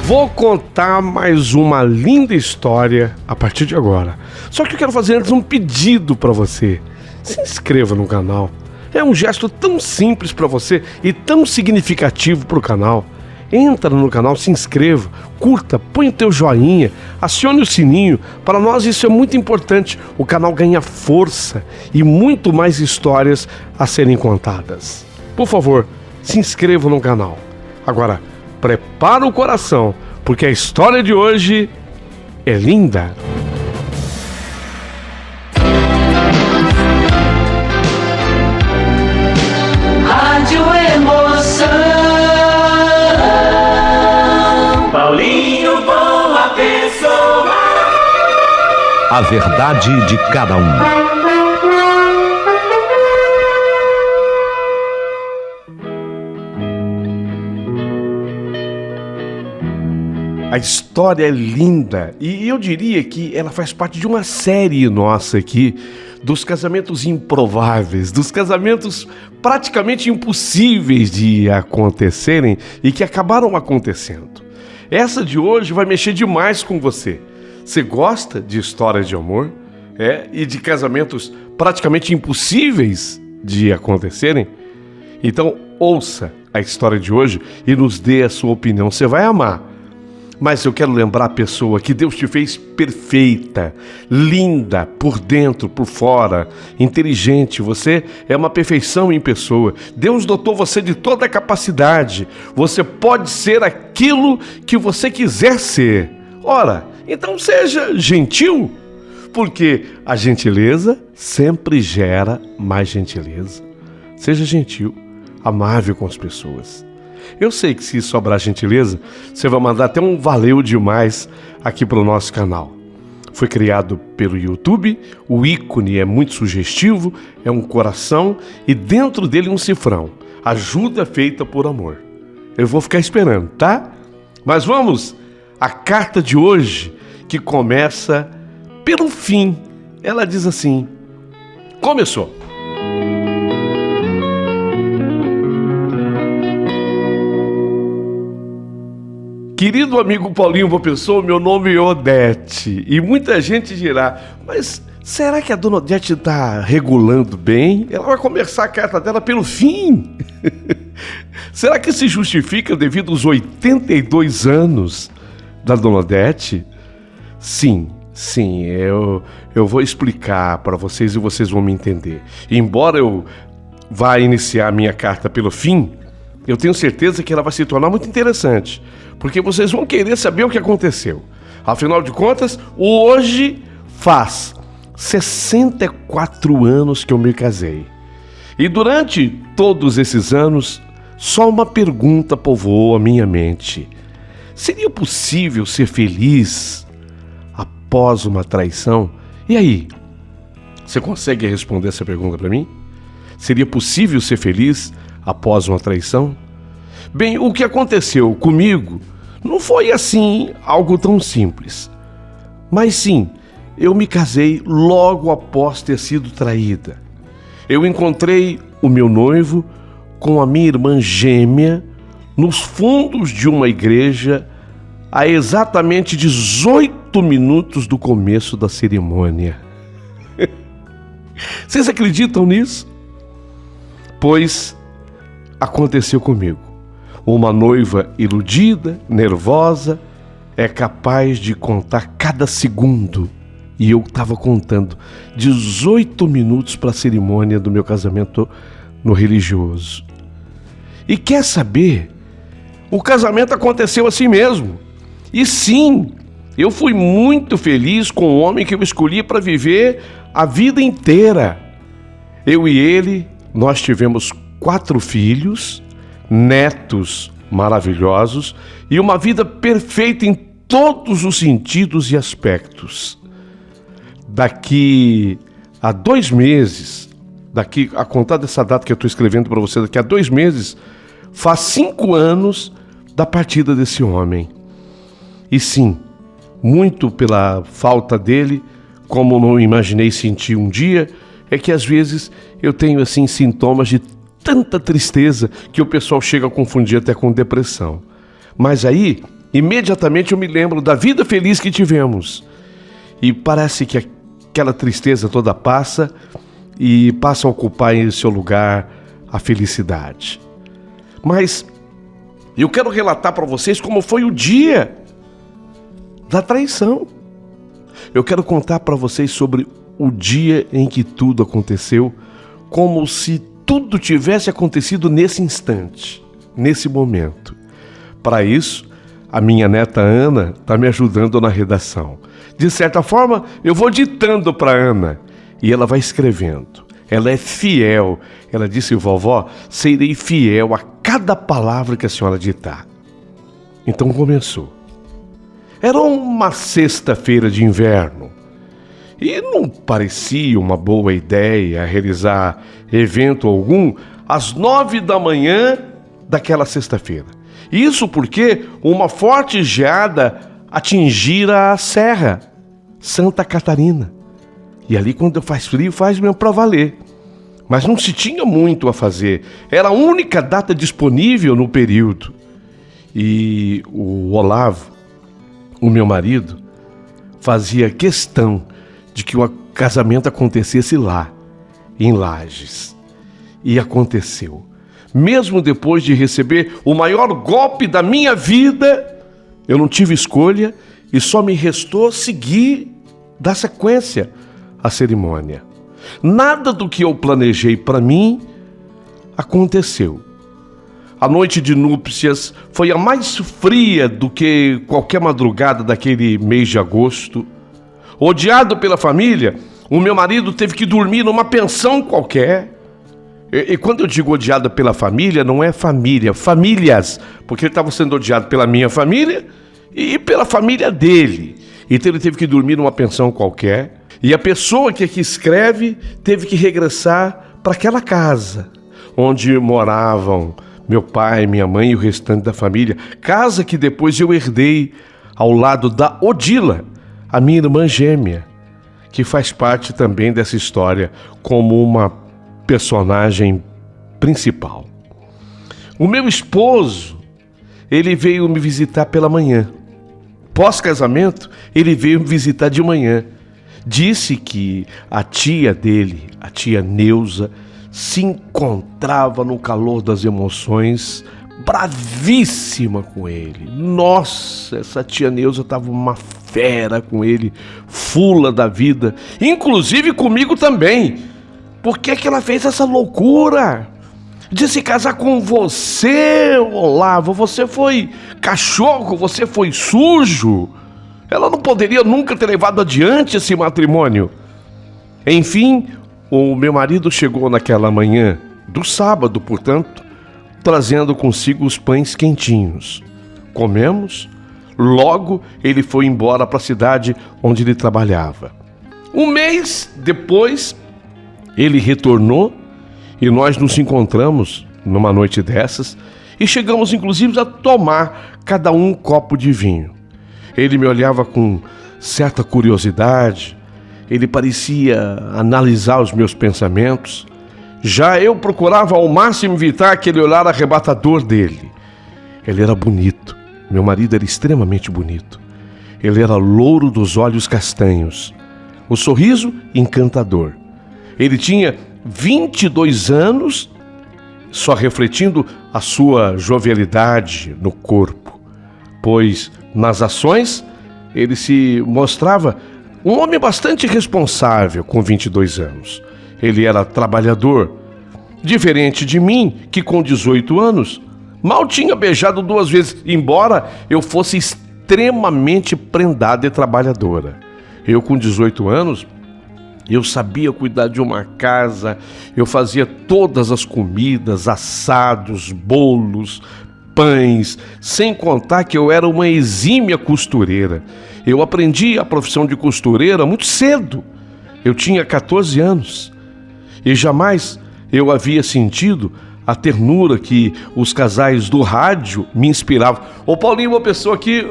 Vou contar mais uma linda história a partir de agora. Só que eu quero fazer antes um pedido para você. Se inscreva no canal. É um gesto tão simples para você e tão significativo para o canal. Entra no canal, se inscreva, curta, põe o teu joinha, acione o sininho. Para nós isso é muito importante. O canal ganha força e muito mais histórias a serem contadas. Por favor, se inscreva no canal. Agora, prepara o coração, porque a história de hoje é linda. Rádio Emoção. Paulinho, boa pessoa. A verdade de cada um. A história é linda e eu diria que ela faz parte de uma série nossa aqui dos casamentos improváveis, dos casamentos praticamente impossíveis de acontecerem e que acabaram acontecendo. Essa de hoje vai mexer demais com você. Você gosta de histórias de amor? E de casamentos praticamente impossíveis de acontecerem? Então ouça a história de hoje e nos dê a sua opinião. Você vai amar. Mas eu quero lembrar a pessoa que Deus te fez perfeita, linda, por dentro, por fora, inteligente. Você é uma perfeição em pessoa. Deus dotou você de toda a capacidade. Você pode ser aquilo que você quiser ser. Ora, então seja gentil, porque a gentileza sempre gera mais gentileza. Seja gentil, amável com as pessoas. Eu sei que se sobrar gentileza, você vai mandar até um valeu demais aqui para o nosso canal. Foi criado pelo YouTube, o ícone é muito sugestivo, é um coração e dentro dele um cifrão. Ajuda feita por amor. Eu vou ficar esperando, tá? Mas vamos à carta de hoje, que começa pelo fim. Ela diz assim: começou. Querido amigo Paulinho Boa Pessoa, meu nome é Odete. E muita gente dirá, mas será que a dona Odete está regulando bem? Ela vai começar a carta dela pelo fim. Será que se justifica devido aos 82 anos da dona Odete? Sim, eu vou explicar para vocês e vocês vão me entender. Embora eu vá iniciar a minha carta pelo fim, eu tenho certeza que ela vai se tornar muito interessante, porque vocês vão querer saber o que aconteceu. Afinal de contas, hoje faz 64 anos que eu me casei. E durante todos esses anos, só uma pergunta povoou a minha mente. Seria possível ser feliz após uma traição? E aí? Você consegue responder essa pergunta para mim? Seria possível ser feliz após uma traição? Bem, o que aconteceu comigo não foi assim algo tão simples. Mas sim, eu me casei logo após ter sido traída. Eu encontrei o meu noivo com a minha irmã gêmea nos fundos de uma igreja a exatamente 18 minutos do começo da cerimônia. Vocês acreditam nisso? Pois aconteceu comigo. Uma noiva iludida, nervosa, é capaz de contar cada segundo. E eu estava contando 18 minutos para a cerimônia do meu casamento no religioso. E quer saber? O casamento aconteceu assim mesmo. E sim, eu fui muito feliz com o homem que eu escolhi para viver a vida inteira. Eu e ele, nós tivemos 4 filhos, netos maravilhosos e uma vida perfeita em todos os sentidos e aspectos. Daqui a 2 meses, a contar dessa data que eu estou escrevendo para você, daqui a 2 meses, faz 5 anos da partida desse homem. E sim, muito pela falta dele, como não imaginei sentir um dia, é que às vezes eu tenho assim sintomas de tanta tristeza que o pessoal chega a confundir até com depressão. Mas aí imediatamente eu me lembro da vida feliz que tivemos. E parece que aquela tristeza toda passa e passa a ocupar em seu lugar a felicidade. Mas eu quero relatar para vocês como foi o dia da traição. Eu quero contar para vocês sobre o dia em que tudo aconteceu, como se tudo tivesse acontecido nesse instante, nesse momento. Para isso, a minha neta Ana está me ajudando na redação. De certa forma, eu vou ditando para Ana e ela vai escrevendo. Ela é fiel. Ela disse: vovó, serei fiel a cada palavra que a senhora ditar. Então começou. Era uma sexta-feira de inverno e não parecia uma boa ideia realizar evento algum às 9 da manhã daquela sexta-feira. Isso porque uma forte geada atingira a Serra Santa Catarina. E ali, quando faz frio, faz mesmo para valer. Mas não se tinha muito a fazer. Era a única data disponível no período. E o Olavo, o meu marido, fazia questão de que o casamento acontecesse lá, em Lages. E aconteceu. Mesmo depois de receber o maior golpe da minha vida, eu não tive escolha e só me restou seguir, dar sequência à cerimônia. Nada do que eu planejei para mim aconteceu. A noite de núpcias foi a mais fria do que qualquer madrugada daquele mês de agosto. Odiado pela família, o meu marido teve que dormir numa pensão qualquer. E quando eu digo odiado pela família, não é família, famílias, porque ele estava sendo odiado pela minha família e pela família dele. Então ele teve que dormir numa pensão qualquer. E a pessoa que aqui escreve teve que regressar para aquela casa onde moravam meu pai, minha mãe e o restante da família. Casa que depois eu herdei ao lado da Odila, a minha irmã gêmea, que faz parte também dessa história como uma personagem principal. O meu esposo, ele veio me visitar pela manhã. Pós-casamento, ele veio me visitar de manhã. Disse que a tia dele, a tia Neuza, se encontrava no calor das emoções, bravíssima com ele. Nossa, essa tia Neuza estava uma fera com ele, fula da vida, inclusive comigo também. Por que que ela fez essa loucura de se casar com você, Olavo? Você foi cachorro, você foi sujo. Ela não poderia nunca ter levado adiante esse matrimônio. Enfim, o meu marido chegou naquela manhã do sábado, portanto, trazendo consigo os pães quentinhos. Comemos, logo ele foi embora para a cidade onde ele trabalhava. Um mês depois, ele retornou e nós nos encontramos numa noite dessas e chegamos inclusive a tomar cada um copo de vinho. Ele me olhava com certa curiosidade, ele parecia analisar os meus pensamentos. Já eu procurava ao máximo evitar aquele olhar arrebatador dele. Ele era bonito, meu marido era extremamente bonito. Ele era louro dos olhos castanhos, o sorriso encantador. Ele tinha 22 anos, só refletindo a sua jovialidade no corpo, pois nas ações ele se mostrava um homem bastante responsável com 22 anos. Ele era trabalhador, diferente de mim, que com 18 anos mal tinha beijado 2 vezes, embora eu fosse extremamente prendada e trabalhadora. Eu com 18 anos, eu sabia cuidar de uma casa, eu fazia todas as comidas, assados, bolos, pães, sem contar que eu era uma exímia costureira. Eu aprendi a profissão de costureira muito cedo. Eu tinha 14 anos e jamais eu havia sentido a ternura que os casais do rádio me inspiravam. Ô Paulinho, uma pessoa que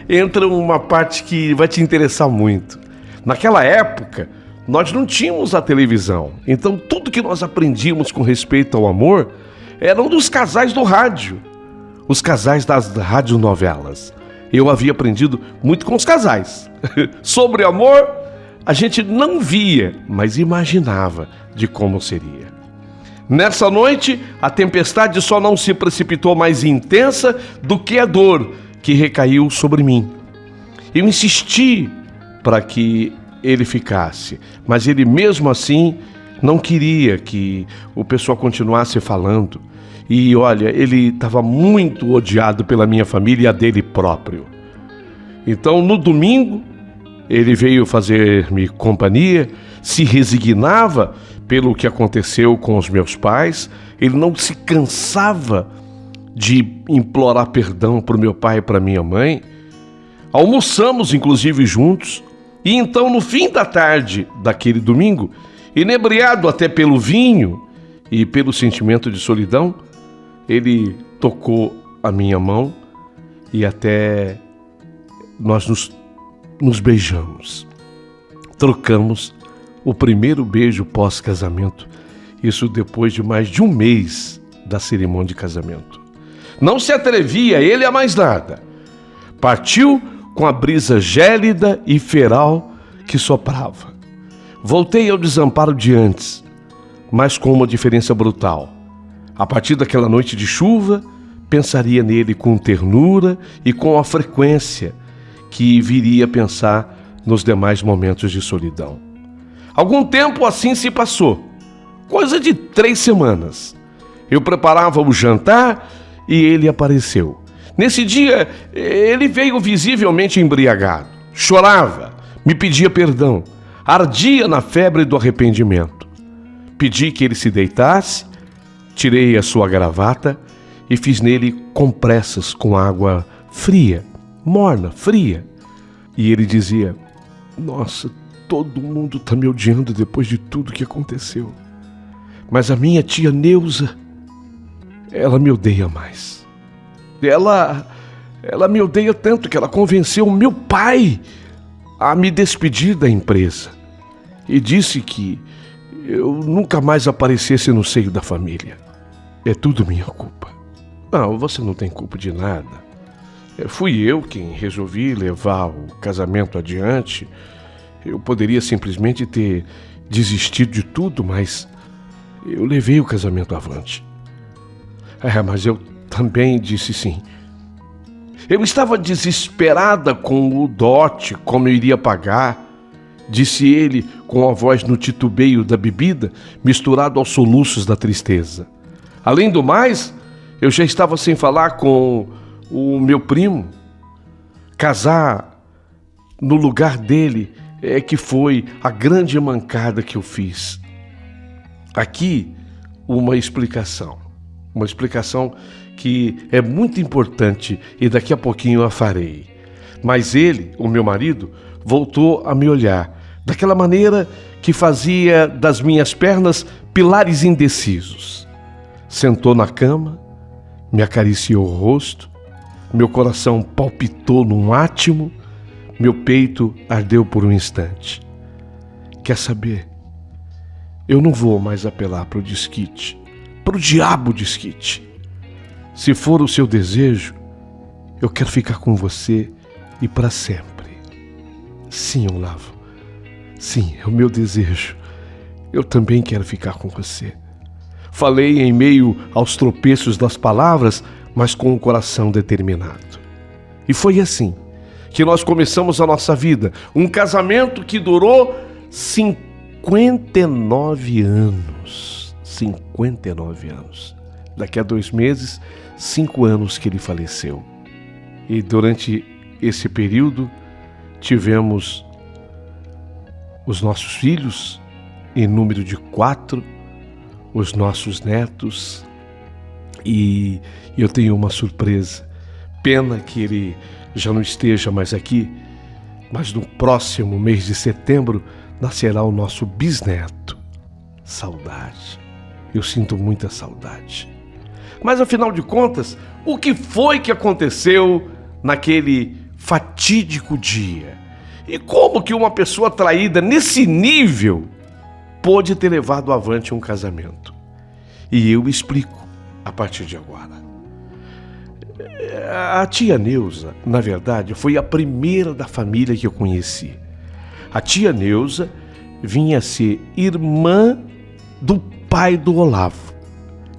entra uma parte que vai te interessar muito. Naquela época, nós não tínhamos a televisão, então tudo que nós aprendíamos com respeito ao amor eram dos casais do rádio, os casais das radionovelas. eu havia aprendido muito com os casais. Sobre amor, a gente não via, mas imaginava de como seria. Nessa noite, a tempestade só não se precipitou mais intensa do que a dor que recaiu sobre mim. Eu insisti para que ele ficasse, mas ele mesmo assim não queria que o pessoal continuasse falando. E olha, ele estava muito odiado pela minha família e a dele próprio. Então, no domingo, ele veio fazer-me companhia, se resignava pelo que aconteceu com os meus pais. Ele não se cansava de implorar perdão para o meu pai e para minha mãe. Almoçamos, inclusive, juntos. E então, no fim da tarde daquele domingo, inebriado até pelo vinho e pelo sentimento de solidão, ele tocou a minha mão e até nós nos beijamos. Trocamos o primeiro beijo pós-casamento, isso depois de mais de um mês da cerimônia de casamento. Não se atrevia ele a mais nada. Partiu com a brisa gélida e feral que soprava. Voltei ao desamparo de antes, mas com uma diferença brutal. A partir daquela noite de chuva, pensaria nele com ternura e com a frequência que viria a pensar nos demais momentos de solidão. Algum tempo assim se passou, coisa de 3 semanas. Eu preparava o jantar e ele apareceu. Nesse dia, ele veio visivelmente embriagado. Chorava, me pedia perdão, ardia na febre do arrependimento. Pedi que ele se deitasse, tirei a sua gravata e fiz nele compressas com água fria, morna, fria. E ele dizia: nossa, todo mundo está me odiando depois de tudo que aconteceu. Mas a minha tia Neuza, ela me odeia mais. Ela me odeia tanto que ela convenceu o meu pai a me despedir da empresa e disse que eu nunca mais aparecesse no seio da família. É tudo minha culpa. Não, você não tem culpa de nada. Fui eu quem resolvi levar o casamento adiante. Eu poderia simplesmente ter desistido de tudo, mas eu levei o casamento avante. Mas eu também disse sim. Eu estava desesperada com o dote, como eu iria pagar, disse ele com a voz no titubeio da bebida, misturado aos soluços da tristeza. Além do mais, eu já estava sem falar com o meu primo. Casar no lugar dele é que foi a grande mancada que eu fiz. Aqui, uma explicação que é muito importante e daqui a pouquinho eu a farei. Mas ele, o meu marido, voltou a me olhar daquela maneira que fazia das minhas pernas pilares indecisos. Sentou na cama, me acariciou o rosto, meu coração palpitou num átimo, meu peito ardeu por um instante. Quer saber? Eu não vou mais apelar para o desquite, para o diabo desquite. Se for o seu desejo, eu quero ficar com você e para sempre. Sim, Olavo. Sim, é o meu desejo. Eu também quero ficar com você. Falei em meio aos tropeços das palavras, mas com o coração determinado. E foi assim que nós começamos a nossa vida. Um casamento que durou 59 anos. 59 anos. Daqui a 2 meses, 5 anos que ele faleceu. E durante esse período, tivemos os nossos filhos, em número de 4, os nossos netos, e eu tenho uma surpresa. Pena que ele já não esteja mais aqui, mas no próximo mês de setembro nascerá o nosso bisneto. Saudade. Eu sinto muita saudade. Mas afinal de contas, o que foi que aconteceu naquele fatídico dia? E como que uma pessoa traída nesse nível pôde ter levado avante um casamento? E eu explico a partir de agora. A tia Neuza, na verdade, foi a primeira da família que eu conheci. A tia Neuza vinha a ser irmã do pai do Olavo.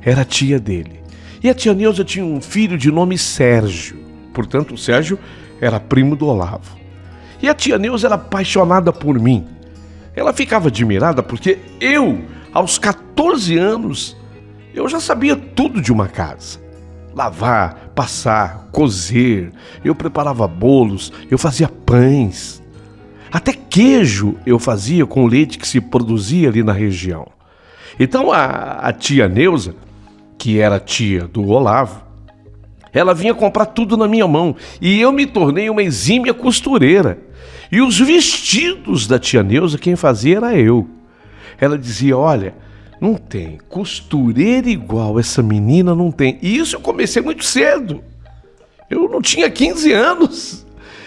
Era tia dele. E a tia Neuza tinha um filho de nome Sérgio. Portanto, o Sérgio era primo do Olavo. E a tia Neuza era apaixonada por mim. Ela ficava admirada porque eu, aos 14 anos, eu já sabia tudo de uma casa. Lavar, passar, cozer, eu preparava bolos, eu fazia pães. Até queijo eu fazia com o leite que se produzia ali na região. Então a tia Neuza, que era tia do Olavo, ela vinha comprar tudo na minha mão e eu me tornei uma exímia costureira. E os vestidos da tia Neuza, quem fazia era eu. Ela dizia, olha, não tem costureira igual essa menina, não tem. E isso eu comecei muito cedo. Eu não tinha 15 anos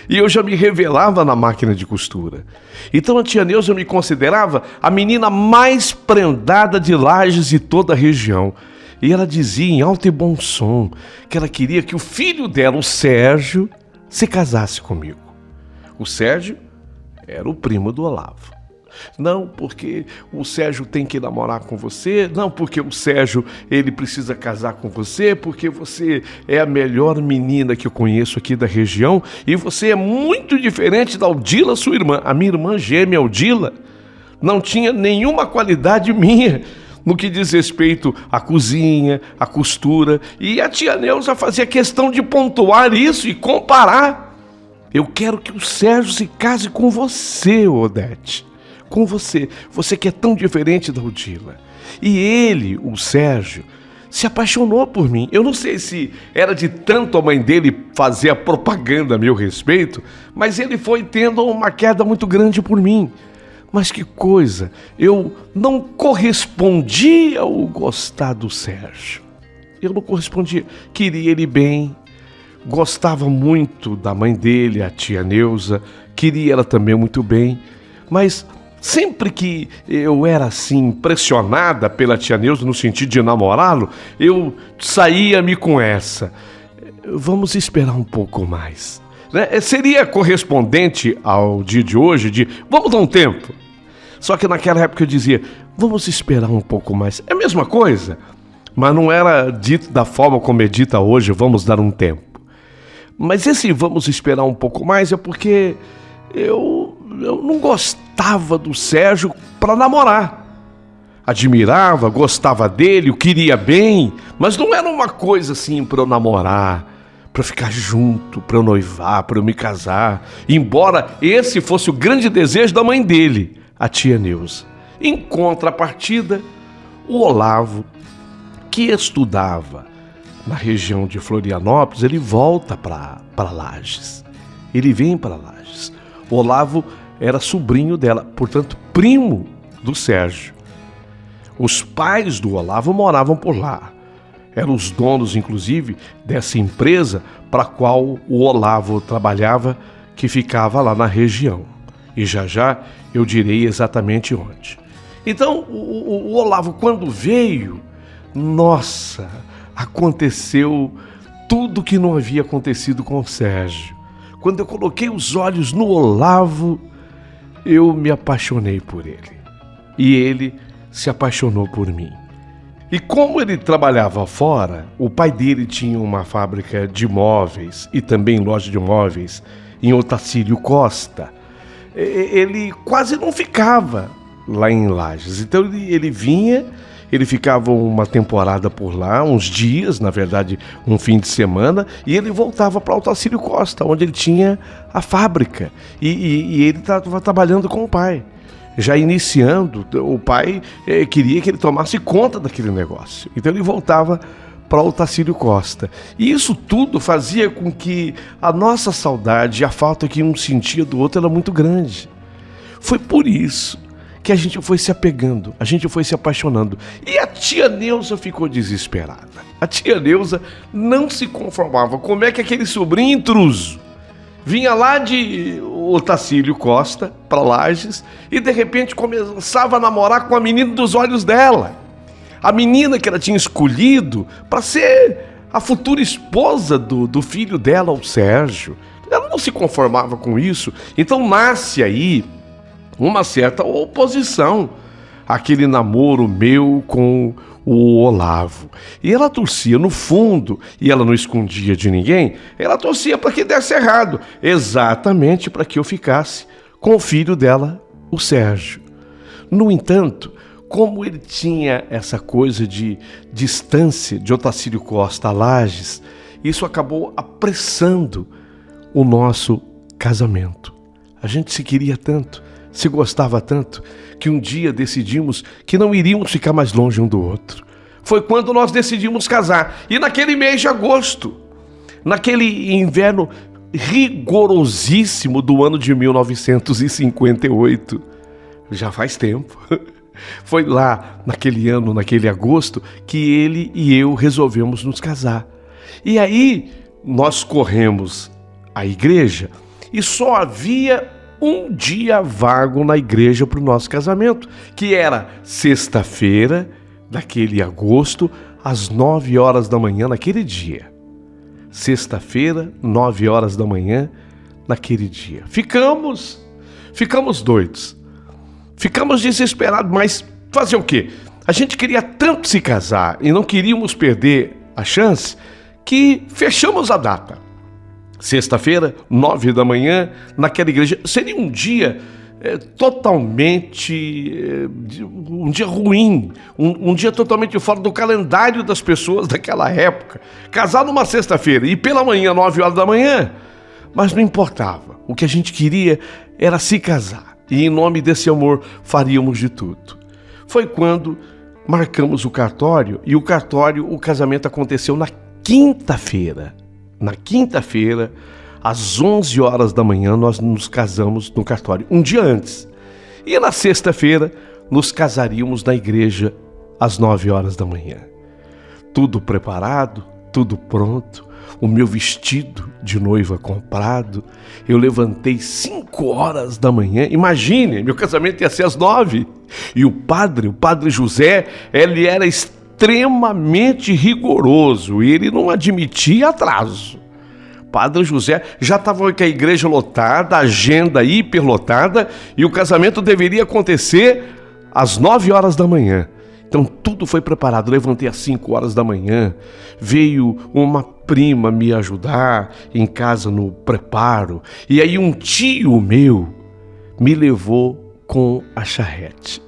e eu já me revelava na máquina de costura. Então a tia Neuza me considerava a menina mais prendada de Lages de toda a região. E ela dizia em alto e bom som que ela queria que o filho dela, o Sérgio, se casasse comigo. O Sérgio era o primo do Olavo. Não, porque o Sérgio tem que namorar com você. Não, porque o Sérgio, ele precisa casar com você, porque você é a melhor menina que eu conheço aqui da região e você é muito diferente da Odila, sua irmã. A minha irmã gêmea, Odila, não tinha nenhuma qualidade minha no que diz respeito à cozinha, à costura. E a tia Neuza fazia questão de pontuar isso e comparar. Eu quero que o Sérgio se case com você, Odete. Com você. Você que é tão diferente da Odila. E ele, o Sérgio, se apaixonou por mim. Eu não sei se era de tanto a mãe dele fazer a propaganda a meu respeito, mas ele foi tendo uma queda muito grande por mim. Mas que coisa, eu não correspondi ao gostar do Sérgio. Eu não correspondia. Queria ele bem, gostava muito da mãe dele, a tia Neuza, queria ela também muito bem, mas sempre que eu era assim impressionada pela tia Neuza no sentido de namorá-lo, eu saía-me com essa. Vamos esperar um pouco mais. Né? Seria correspondente ao dia de hoje de vamos dar um tempo. Só que naquela época eu dizia, vamos esperar um pouco mais. É a mesma coisa, mas não era dito da forma como é dita hoje, vamos dar um tempo. Mas esse vamos esperar um pouco mais é porque eu não gostava do Sérgio para namorar. Admirava, gostava dele, o queria bem, mas não era uma coisa assim para eu namorar, para ficar junto, para eu noivar, para eu me casar. Embora esse fosse o grande desejo da mãe dele, a tia Neuza. Em contrapartida, o Olavo, que estudava na região de Florianópolis, ele volta para Lages. Ele vem para Lages. O Olavo era sobrinho dela, portanto, primo do Sérgio. Os pais do Olavo moravam por lá. Eram os donos, inclusive, dessa empresa para a qual o Olavo trabalhava, que ficava lá na região. E já eu direi exatamente onde. Então, o Olavo, quando veio, nossa, aconteceu tudo que não havia acontecido com o Sérgio. Quando eu coloquei os olhos no Olavo, eu me apaixonei por ele. E ele se apaixonou por mim. E como ele trabalhava fora, o pai dele tinha uma fábrica de móveis e também loja de móveis em Otacílio Costa. Ele quase não ficava lá em Lages. Então ele vinha, ele ficava uma temporada por lá, uns dias, na verdade, um fim de semana, e ele voltava para Otacílio Costa, onde ele tinha a fábrica. E ele estava trabalhando com o pai. Já iniciando, o pai queria que ele tomasse conta daquele negócio. Então ele voltava para Otacílio Costa. E isso tudo fazia com que a nossa saudade e a falta que um sentia do outro era muito grande. Foi por isso que a gente foi se apegando, a gente foi se apaixonando. E a tia Neuza ficou desesperada. A tia Neuza não se conformava. Como é que aquele sobrinho intruso vinha lá de Otacílio Costa para Lages e de repente começava a namorar com a menina dos olhos dela. A menina que ela tinha escolhido para ser a futura esposa do filho dela, o Sérgio. Ela não se conformava com isso. Então nasce aí uma certa oposição àquele namoro meu com o Olavo. E ela torcia no fundo, e ela não escondia de ninguém, ela torcia para que desse errado, exatamente para que eu ficasse com o filho dela, o Sérgio. No entanto, como ele tinha essa coisa de distância de Otacílio Costa a Lages, isso acabou apressando o nosso casamento. A gente se queria tanto, se gostava tanto, que um dia decidimos que não iríamos ficar mais longe um do outro. Foi quando nós decidimos casar. E naquele mês de agosto, naquele inverno rigorosíssimo do ano de 1958, já faz tempo, foi lá naquele ano, naquele agosto, que ele e eu resolvemos nos casar. E aí nós corremos à igreja e só havia um dia vago na igreja para o nosso casamento, que era sexta-feira daquele agosto, às 9 horas da manhã naquele dia. Sexta-feira, 9 horas da manhã naquele dia. Ficamos doidos. Ficamos desesperados, mas fazer o quê? A gente queria tanto se casar e não queríamos perder a chance que fechamos a data. Sexta-feira, 9 da manhã, naquela igreja. Seria um dia um dia ruim, um dia totalmente fora do calendário das pessoas daquela época. Casar numa sexta-feira e pela manhã, 9 horas da manhã, mas não importava. O que a gente queria era se casar. E em nome desse amor faríamos de tudo. Foi quando marcamos o cartório, e o casamento aconteceu na quinta-feira. Na quinta-feira, às 11 horas da manhã, nós nos casamos no cartório, um dia antes. E na sexta-feira, nos casaríamos na igreja às 9 horas da manhã. Tudo preparado, tudo pronto, o meu vestido de noiva comprado. Eu levantei 5 horas da manhã, imagine, meu casamento ia ser às 9. E o padre José, ele era extremamente rigoroso e ele não admitia atraso. Padre José já estava com a igreja lotada, a agenda hiperlotada, e o casamento deveria acontecer às 9 horas da manhã. Então tudo foi preparado. Levantei às 5 horas da manhã, veio uma prima me ajudar em casa no preparo, e aí um tio meu me levou com a charrete.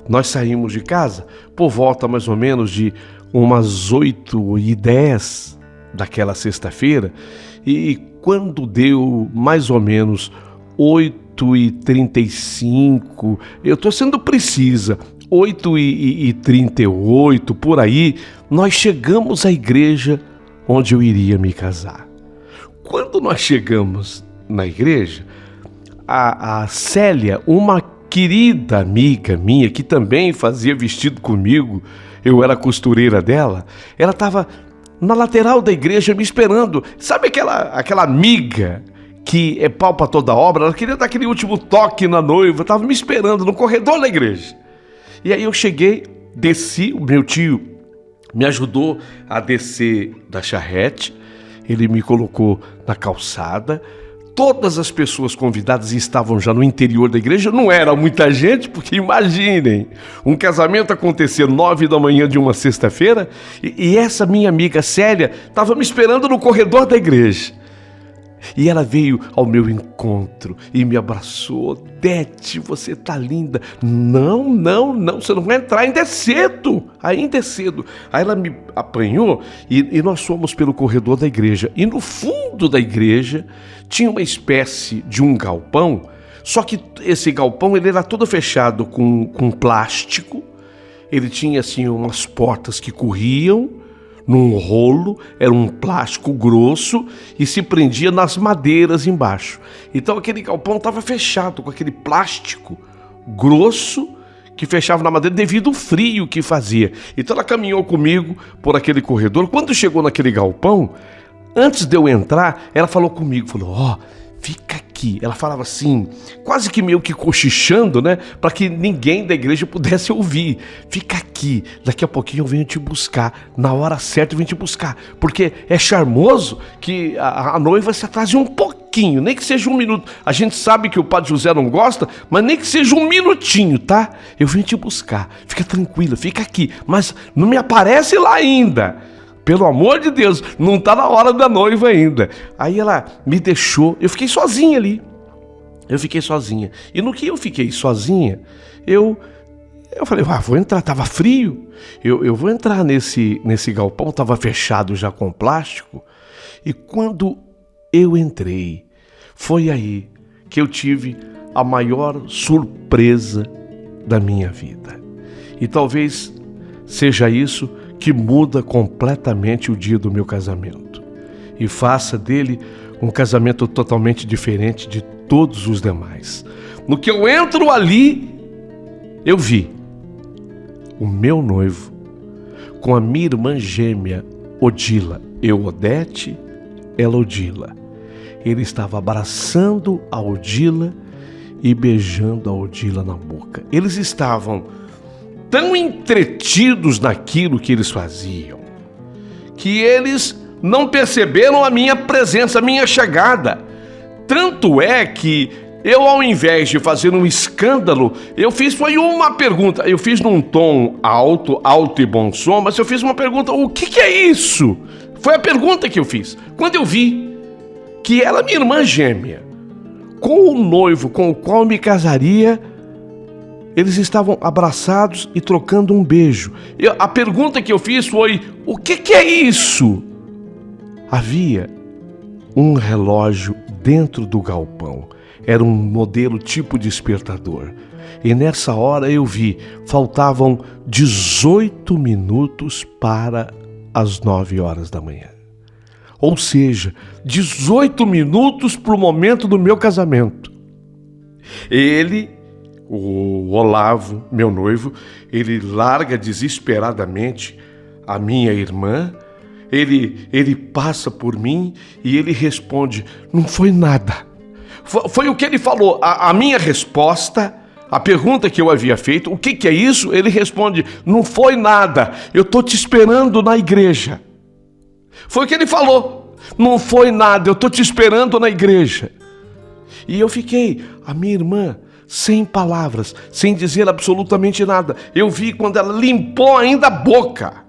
Nós saímos de casa por volta mais ou menos de umas 8h10 daquela sexta-feira, e quando deu mais ou menos 8h35, eu estou sendo precisa, 8h38, por aí, nós chegamos à igreja onde eu iria me casar. Quando nós chegamos na igreja, a Célia, uma querida amiga minha, que também fazia vestido comigo, eu era costureira dela, ela estava na lateral da igreja me esperando. Sabe aquela amiga que é pau pra toda obra? Ela queria dar aquele último toque na noiva, estava me esperando no corredor da igreja. E aí eu cheguei, desci, o meu tio me ajudou a descer da charrete, ele me colocou na calçada. Todas as pessoas convidadas estavam já no interior da igreja, não era muita gente, porque imaginem, um casamento acontecer 9 da manhã de uma sexta-feira, e essa minha amiga Célia estava me esperando no corredor da igreja. E ela veio ao meu encontro e me abraçou. Dete, você tá linda. Não, você não vai entrar, ainda é cedo. Aí ela me apanhou e nós fomos pelo corredor da igreja. E no fundo da igreja tinha uma espécie de um galpão, só que esse galpão ele era todo fechado com plástico. Ele tinha assim umas portas que corriam num rolo, era um plástico grosso e se prendia nas madeiras embaixo. Então aquele galpão estava fechado com aquele plástico grosso que fechava na madeira devido ao frio que fazia. Então ela caminhou comigo por aquele corredor. Quando chegou naquele galpão, antes de eu entrar, ela falou comigo, falou, fica aqui. Ela falava assim, quase que meio que cochichando, né? Para que ninguém da igreja pudesse ouvir. Fica aqui, daqui a pouquinho eu venho te buscar. Na hora certa eu venho te buscar. Porque é charmoso que a noiva se atrase um pouquinho, nem que seja 1 minuto. A gente sabe que o Padre José não gosta, mas nem que seja 1 minutinho, tá? Eu venho te buscar. Fica tranquila, fica aqui. Mas não me aparece lá ainda. Pelo amor de Deus, não tá na hora da noiva ainda. Aí ela me deixou, eu fiquei sozinha ali. Eu fiquei sozinha. E no que eu fiquei sozinha, eu falei, vou entrar, tava frio. Eu vou entrar nesse galpão, tava fechado já com plástico. E quando eu entrei, foi aí que eu tive a maior surpresa da minha vida. E talvez seja isso que muda completamente o dia do meu casamento e faça dele um casamento totalmente diferente de todos os demais. No que eu entro ali, eu vi o meu noivo com a minha irmã gêmea Odila, eu Odete, ela Odila. Ele estava abraçando a Odila e beijando a Odila na boca. Eles estavam tão entretidos naquilo que eles faziam, que eles não perceberam a minha presença, a minha chegada. Tanto é que eu, ao invés de fazer um escândalo, eu fiz foi uma pergunta. Eu fiz num tom alto e bom som, mas eu fiz uma pergunta: o que é isso? Foi a pergunta que eu fiz. Quando eu vi que ela, minha irmã gêmea, com o noivo com o qual eu me casaria, eles estavam abraçados e trocando um beijo. A pergunta que eu fiz foi: o que é isso? Havia um relógio dentro do galpão. Era um modelo tipo despertador. E nessa hora eu vi, faltavam 18 minutos para as 9 horas da manhã. Ou seja, 18 minutos para o momento do meu casamento. O Olavo, meu noivo, ele larga desesperadamente a minha irmã, ele passa por mim e ele responde: não foi nada. Foi o que ele falou, a minha resposta, a pergunta que eu havia feito, o que é isso? Ele responde: não foi nada, eu estou te esperando na igreja. Foi o que ele falou, não foi nada, eu estou te esperando na igreja. E eu fiquei, a minha irmã, sem palavras, sem dizer absolutamente nada. Eu vi quando ela limpou ainda a boca.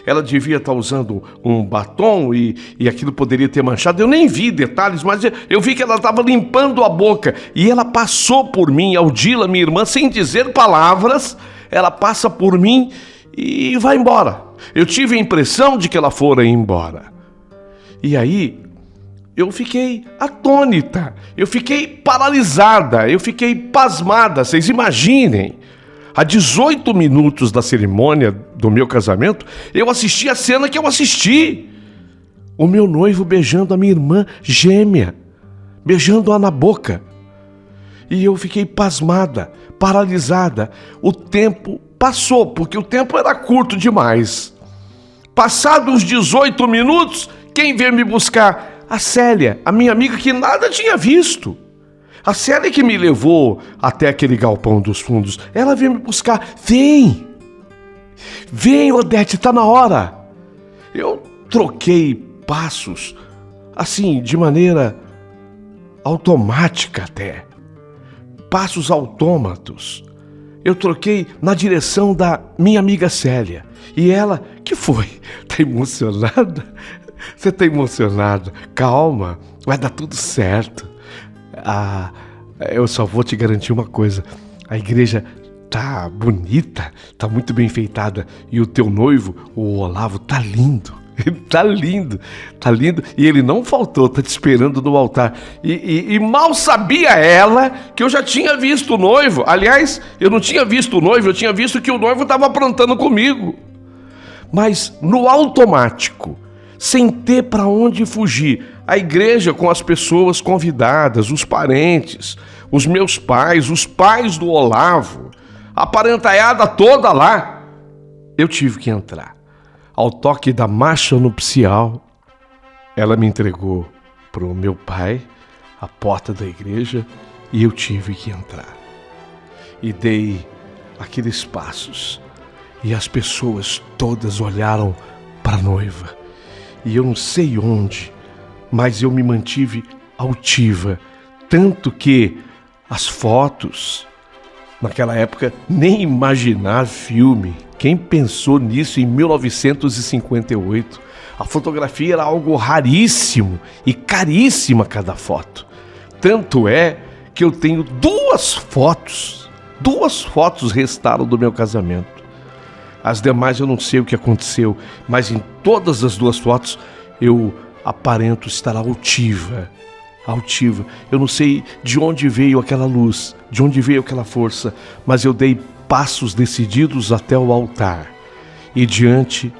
Ela devia estar usando um batom e aquilo poderia ter manchado. Eu nem vi detalhes, mas eu vi que ela estava limpando a boca. E ela passou por mim, a Odila, minha irmã, sem dizer palavras. Ela passa por mim e vai embora. Eu tive a impressão de que ela fora embora. E aí eu fiquei atônita, eu fiquei paralisada, eu fiquei pasmada. Vocês imaginem, a 18 minutos da cerimônia do meu casamento, eu assisti a cena que eu assisti. O meu noivo beijando a minha irmã gêmea, beijando-a na boca. E eu fiquei pasmada, paralisada. O tempo passou, porque o tempo era curto demais. Passados os 18 minutos, quem veio me buscar? A Célia, a minha amiga que nada tinha visto. A Célia que me levou até aquele galpão dos fundos. Ela veio me buscar. Vem, Odete, tá na hora. Eu troquei passos, assim, de maneira automática até. Passos autômatos. Eu troquei na direção da minha amiga Célia. E ela, que foi? Tá emocionada? Você tá emocionada? Calma, vai dar tudo certo. Eu só vou te garantir uma coisa: a igreja tá bonita, tá muito bem enfeitada, e o teu noivo, o Olavo, tá lindo. Ele tá lindo, e ele não faltou, tá te esperando no altar. E mal sabia ela que eu já tinha visto o noivo. Aliás, eu não tinha visto o noivo, eu tinha visto que o noivo estava aprontando comigo. Mas no automático, sem ter para onde fugir, a igreja com as pessoas convidadas, os parentes, os meus pais, os pais do Olavo, a parentaiada toda lá, eu tive que entrar. Ao toque da marcha nupcial, ela me entregou para o meu pai, a porta da igreja e eu tive que entrar. E dei aqueles passos e as pessoas todas olharam para a noiva. E eu não sei onde, mas eu me mantive altiva, tanto que as fotos, naquela época, nem imaginar filme. Quem pensou nisso em 1958? A fotografia era algo raríssimo e caríssima cada foto. Tanto é que eu tenho duas fotos restaram do meu casamento. As demais eu não sei o que aconteceu, mas em todas as duas fotos eu aparento estar altiva. Eu não sei de onde veio aquela luz, de onde veio aquela força, mas eu dei passos decididos até o altar e diante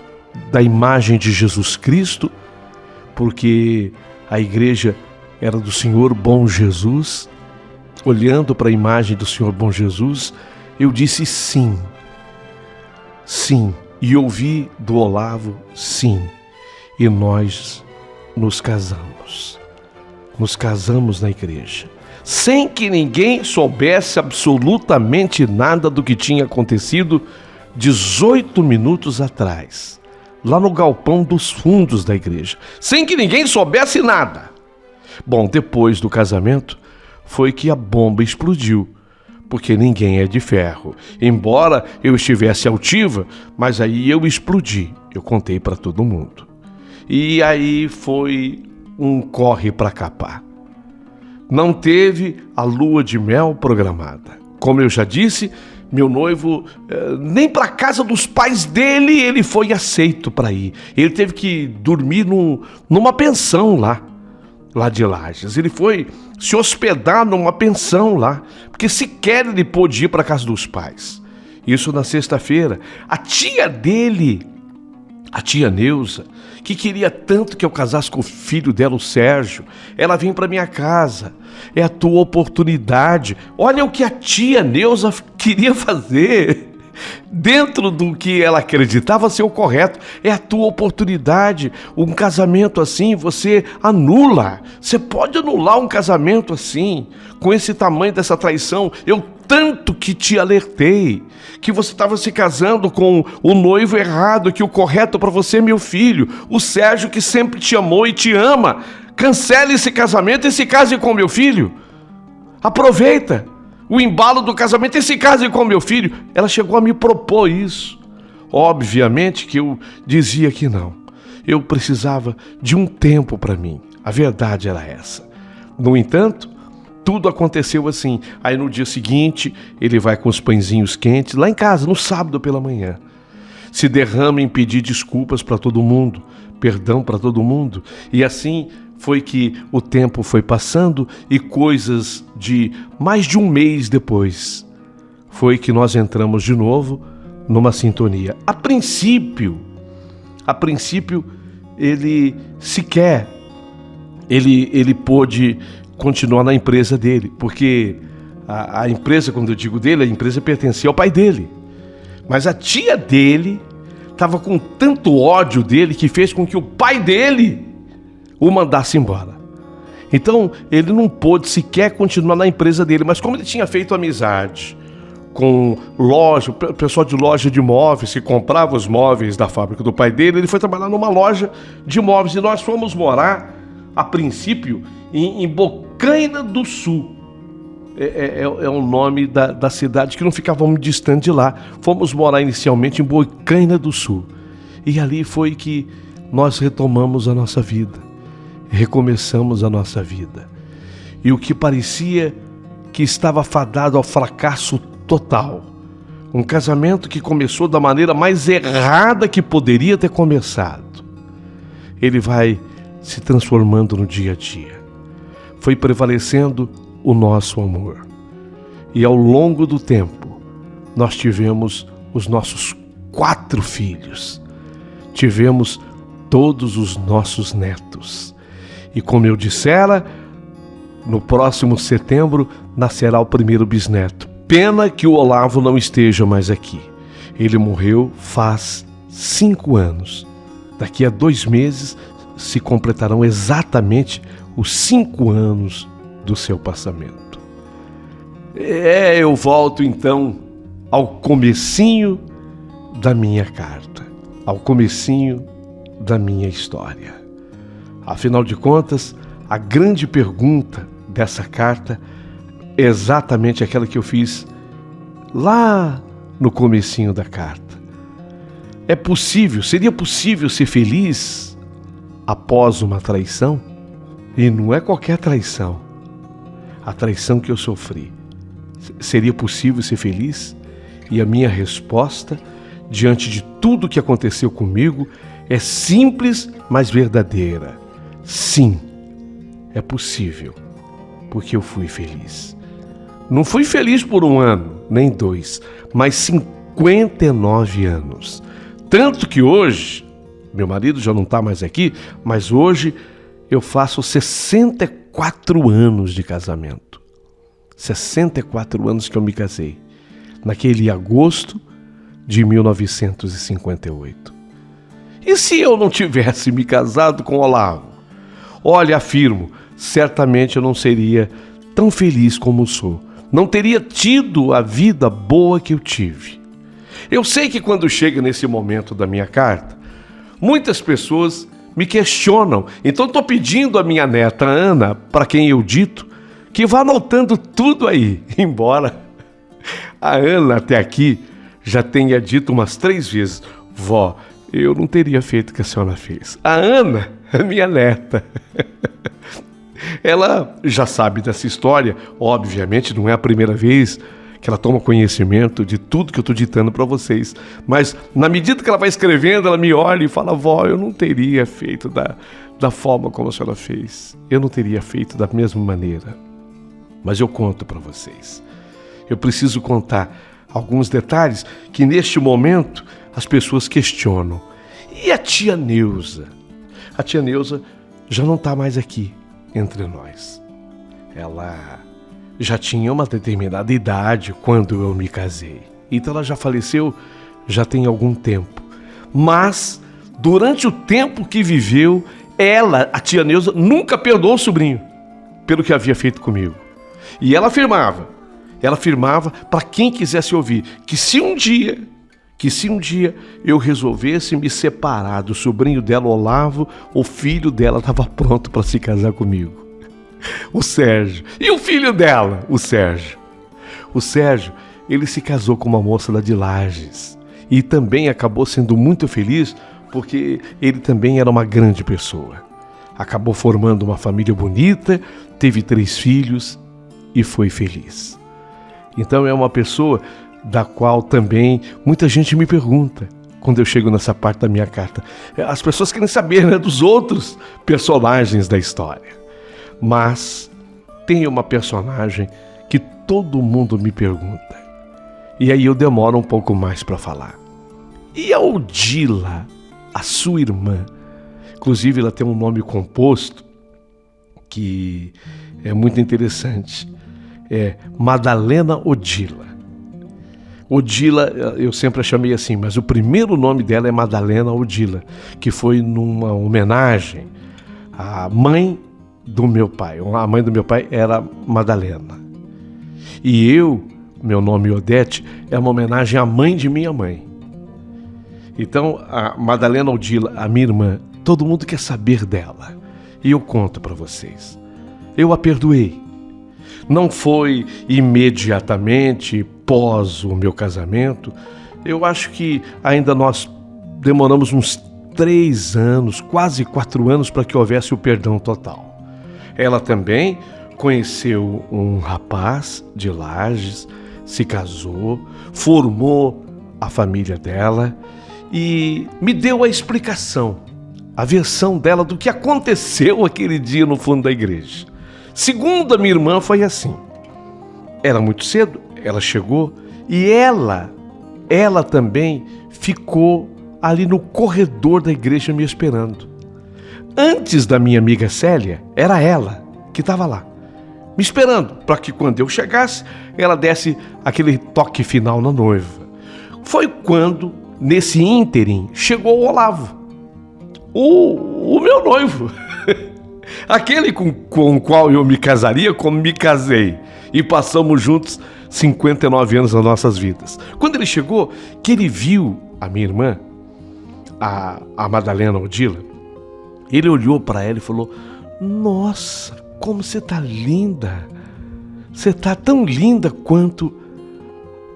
da imagem de Jesus Cristo, porque a igreja era do Senhor Bom Jesus. Olhando para a imagem do Senhor Bom Jesus, eu disse sim, e ouvi do Olavo sim, e nós nos casamos na igreja, sem que ninguém soubesse absolutamente nada do que tinha acontecido 18 minutos atrás, lá no galpão dos fundos da igreja, sem que ninguém soubesse nada. Bom, depois do casamento, foi que a bomba explodiu, porque ninguém é de ferro. Embora eu estivesse altiva, mas aí eu explodi, eu contei para todo mundo. E aí foi um corre para capar. Não teve a lua de mel programada. Como eu já disse, meu noivo, nem para a casa dos pais dele ele foi aceito para ir. Ele teve que dormir numa pensão lá de Lages. Ele foi se hospedar numa pensão lá, porque sequer ele pôde ir para a casa dos pais. Isso na sexta-feira. A tia dele, a tia Neuza, que queria tanto que eu casasse com o filho dela, o Sérgio, ela vem para minha casa. É a tua oportunidade. Olha o que a tia Neuza queria fazer. Dentro do que ela acreditava ser o correto. É a tua oportunidade. Um casamento assim você anula. Você pode anular um casamento assim, com esse tamanho dessa traição. Eu tanto que te alertei que você estava se casando com o noivo errado, que o correto para você é meu filho, o Sérgio, que sempre te amou e te ama. Cancele esse casamento e se case com meu filho. Aproveita o embalo do casamento e se case com meu filho. Ela chegou a me propor isso. Obviamente que eu dizia que não. Eu precisava de um tempo para mim. A verdade era essa. No entanto, tudo aconteceu assim. Aí no dia seguinte, ele vai com os pãezinhos quentes lá em casa, no sábado pela manhã. Se derrama em pedir desculpas para todo mundo, perdão para todo mundo. E assim foi que o tempo foi passando e coisas de mais de um mês depois foi que nós entramos de novo numa sintonia. A princípio, ele sequer ele pôde continuar na empresa dele, porque a empresa, quando eu digo dele, a empresa pertencia ao pai dele. Mas a tia dele estava com tanto ódio dele que fez com que o pai dele o mandasse embora. Então, ele não pôde sequer continuar na empresa dele, mas como ele tinha feito amizade com loja, o pessoal de loja de móveis, que comprava os móveis da fábrica do pai dele, ele foi trabalhar numa loja de móveis e nós fomos morar, a princípio, em Bocaina do Sul. É o nome da cidade, que não ficava muito distante de lá. Fomos morar inicialmente em Bocaina do Sul. E ali foi que nós retomamos a nossa vida. Recomeçamos a nossa vida. E o que parecia que estava fadado ao fracasso total. Um casamento que começou da maneira mais errada que poderia ter começado. Ele vai se transformando no dia a dia. Foi prevalecendo o nosso amor. E ao longo do tempo, nós tivemos os nossos 4 filhos. Tivemos todos os nossos netos. E como eu dissera, no próximo setembro nascerá o primeiro bisneto. Pena que o Olavo não esteja mais aqui. Ele morreu faz 5 anos. Daqui a 2 meses se completarão exatamente os 5 anos do seu passamento. Eu volto então ao comecinho da minha carta, ao comecinho da minha história. Afinal de contas, a grande pergunta dessa carta é exatamente aquela que eu fiz lá no comecinho da carta. Seria possível ser feliz após uma traição? E não é qualquer traição, a traição que eu sofri. Seria possível ser feliz? E a minha resposta, diante de tudo que aconteceu comigo, é simples, mas verdadeira. Sim, é possível, porque eu fui feliz. Não fui feliz por 1 ano, nem 2, mas 59 anos. Tanto que hoje, meu marido já não está mais aqui, mas hoje eu faço 64 anos de casamento. 64 anos que eu me casei, naquele agosto de 1958. E se eu não tivesse me casado com Olavo? Olha, afirmo, certamente eu não seria tão feliz como sou. Não teria tido a vida boa que eu tive. Eu sei que quando chega nesse momento da minha carta, muitas pessoas me questionam. Então estou pedindo à minha neta Ana, para quem eu dito, que vá anotando tudo aí. Embora a Ana até aqui já tenha dito umas 3 vezes: vó, eu não teria feito o que a senhora fez. A Ana, a minha neta, ela já sabe dessa história. Obviamente não é a primeira vez que ela toma conhecimento de tudo que eu estou ditando para vocês. Mas na medida que ela vai escrevendo, ela me olha e fala: vó, eu não teria feito da forma como a senhora fez. Eu não teria feito da mesma maneira. Mas eu conto para vocês. Eu preciso contar alguns detalhes que neste momento as pessoas questionam. E a tia Neuza? A tia Neuza já não está mais aqui entre nós. Ela já tinha uma determinada idade quando eu me casei. Então ela já faleceu já tem algum tempo. Mas durante o tempo que viveu, ela, a tia Neuza, nunca perdoou o sobrinho pelo que havia feito comigo. E ela afirmava para quem quisesse ouvir, que se um dia eu resolvesse me separar do sobrinho dela, Olavo, o filho dela estava pronto para se casar comigo. O Sérgio. E o filho dela, o Sérgio. O Sérgio, ele se casou com uma moça lá de Lages. E também acabou sendo muito feliz, porque ele também era uma grande pessoa. Acabou formando uma família bonita, teve 3 filhos e foi feliz. Então é uma pessoa da qual também muita gente me pergunta quando eu chego nessa parte da minha carta. As pessoas querem saber, né, dos outros personagens da história. Mas tem uma personagem que todo mundo me pergunta. E aí eu demoro um pouco mais para falar. E a Odila, a sua irmã? Inclusive ela tem um nome composto que é muito interessante. É Madalena Odila. Odila, eu sempre a chamei assim, mas o primeiro nome dela é Madalena Odila, que foi numa homenagem à mãe do meu pai. A mãe do meu pai era Madalena. E meu nome Odete, é uma homenagem à mãe de minha mãe. Então, a Madalena Odila, a minha irmã, todo mundo quer saber dela. E eu conto para vocês. Eu a perdoei. Não foi imediatamente pós o meu casamento. Eu acho que ainda nós demoramos uns 3 anos, quase 4 anos, para que houvesse o perdão total. Ela também conheceu um rapaz de Lages, se casou, formou a família dela e me deu a explicação, a versão dela do que aconteceu aquele dia no fundo da igreja. Segundo a minha irmã, foi assim. Era muito cedo, ela chegou e ela também ficou ali no corredor da igreja me esperando. Antes da minha amiga Célia, era ela que estava lá, me esperando para que quando eu chegasse, ela desse aquele toque final na noiva. Foi quando, nesse ínterim, chegou o Olavo, o meu noivo. Aquele com o qual eu me casaria, como me casei. E passamos juntos 59 anos das nossas vidas. Quando ele chegou, que ele viu a minha irmã, a Madalena Odila, ele olhou para ela e falou: nossa, como você tá linda. Você tá tão linda quanto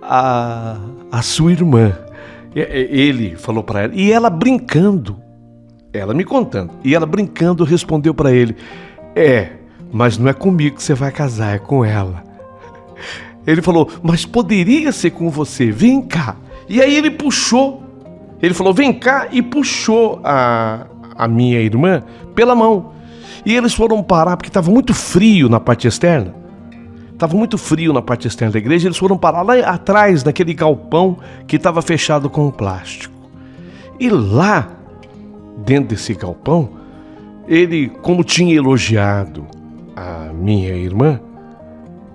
a sua irmã. Ele falou para ela, e ela brincando, ela me contando, e ela brincando respondeu para ele: mas não é comigo que você vai casar, é com ela. Ele falou: mas poderia ser com você, vem cá. E aí ele puxou, ele falou: vem cá, e puxou a minha irmã pela mão. E eles foram parar, porque estava muito frio na parte externa. Estava muito frio na parte externa da igreja. Eles foram parar lá atrás, naquele galpão que estava fechado com plástico. E lá, dentro desse galpão, ele, como tinha elogiado a minha irmã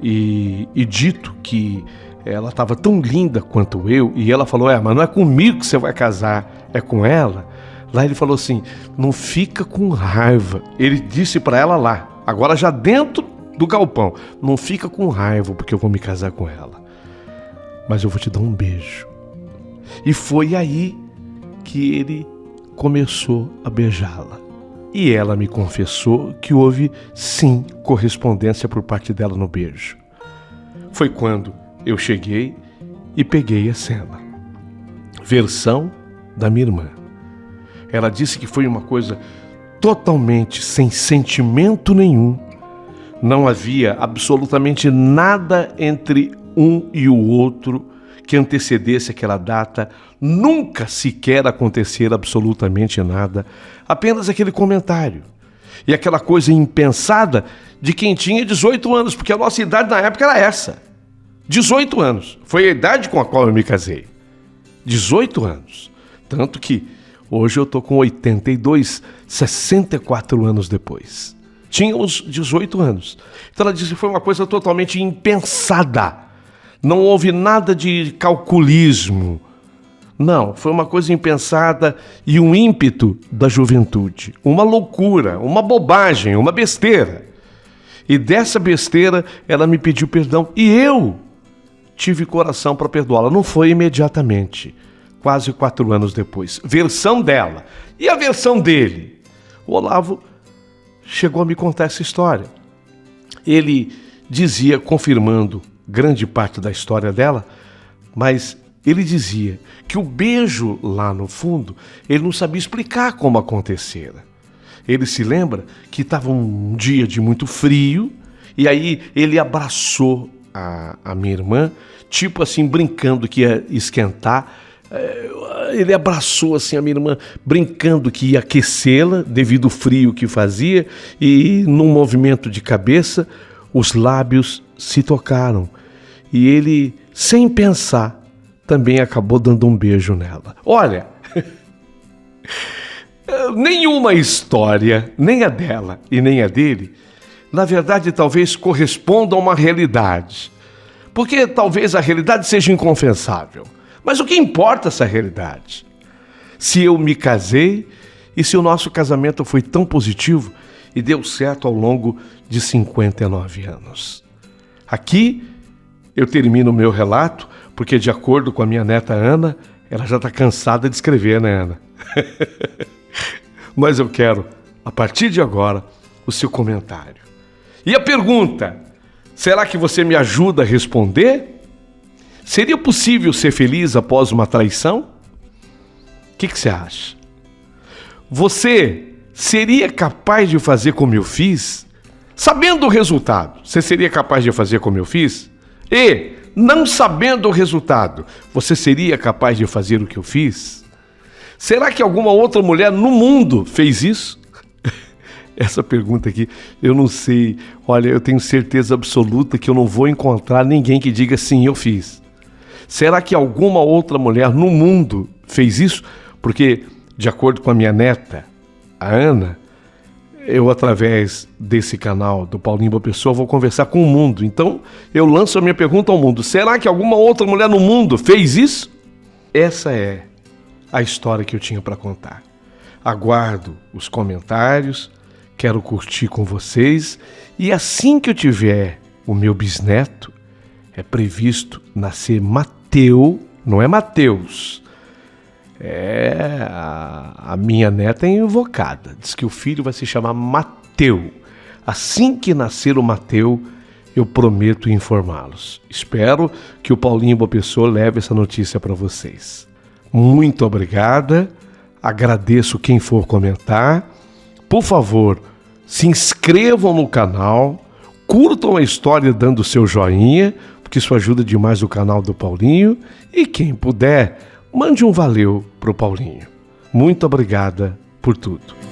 e dito que ela estava tão linda quanto eu, e ela falou: mas não é comigo que você vai casar, é com ela. Lá ele falou assim: não fica com raiva. Ele disse para ela lá, agora já dentro do galpão: não fica com raiva, porque eu vou me casar com ela, mas eu vou te dar um beijo. E foi aí que ele começou a beijá-la. E ela me confessou que houve, sim, correspondência por parte dela no beijo. Foi quando eu cheguei e peguei a cena. Versão da minha irmã. Ela disse que foi uma coisa totalmente sem sentimento nenhum. Não havia absolutamente nada entre um e o outro que antecedesse aquela data. Nunca sequer acontecer absolutamente nada. Apenas aquele comentário. E aquela coisa impensada de quem tinha 18 anos, porque a nossa idade na época era essa. 18 anos. Foi a idade com a qual eu me casei. 18 anos. Tanto que hoje eu estou com 82, 64 anos depois. Tínhamos 18 anos. Então ela disse que foi uma coisa totalmente impensada. Não houve nada de calculismo. Não, foi uma coisa impensada e um ímpeto da juventude. Uma loucura, uma bobagem, uma besteira. E dessa besteira ela me pediu perdão e eu tive coração para perdoá-la. Não foi imediatamente, quase 4 anos depois. Versão dela. E a versão dele? O Olavo chegou a me contar essa história. Ele dizia, confirmando grande parte da história dela, mas ele dizia que o beijo lá no fundo, ele não sabia explicar como acontecera. Ele se lembra que estava um dia de muito frio, e aí ele abraçou a minha irmã, tipo assim, brincando que ia esquentar. Ele abraçou assim a minha irmã, brincando que ia aquecê-la devido ao frio que fazia, e num movimento de cabeça, os lábios se tocaram. E ele, sem pensar, também acabou dando um beijo nela. Olha, nenhuma história, nem a dela e nem a dele, na verdade talvez corresponda a uma realidade. Porque talvez a realidade seja inconfessável. Mas o que importa essa realidade? Se eu me casei e se o nosso casamento foi tão positivo e deu certo ao longo de 59 anos. Aqui eu termino o meu relato, porque de acordo com a minha neta Ana, ela já está cansada de escrever, né, Ana? Mas eu quero, a partir de agora, o seu comentário. E a pergunta, será que você me ajuda a responder? Seria possível ser feliz após uma traição? O que você acha? Você seria capaz de fazer como eu fiz? Sabendo o resultado, você seria capaz de fazer como eu fiz? E, não sabendo o resultado, você seria capaz de fazer o que eu fiz? Será que alguma outra mulher no mundo fez isso? Essa pergunta aqui, eu não sei. Olha, eu tenho certeza absoluta que eu não vou encontrar ninguém que diga sim, eu fiz. Será que alguma outra mulher no mundo fez isso? Porque, de acordo com a minha neta, a Ana, eu, através desse canal do Paulinho Boa Pessoa, vou conversar com o mundo. Então, eu lanço a minha pergunta ao mundo. Será que alguma outra mulher no mundo fez isso? Essa é a história que eu tinha para contar. Aguardo os comentários. quero curtir com vocês. E assim que eu tiver o meu bisneto, é previsto nascer Mateu, não é Mateus. A minha neta é invocada. Diz que o filho vai se chamar Mateu. Assim que nascer o Mateu, eu prometo informá-los. Espero que o Paulinho Boa Pessoa leve essa notícia para vocês. Muito obrigada. Agradeço quem for comentar. Por favor, se inscrevam no canal, curtam a história dando seu joinha, porque isso ajuda demais o canal do Paulinho. E quem puder, mande um valeu pro Paulinho. Muito obrigada por tudo.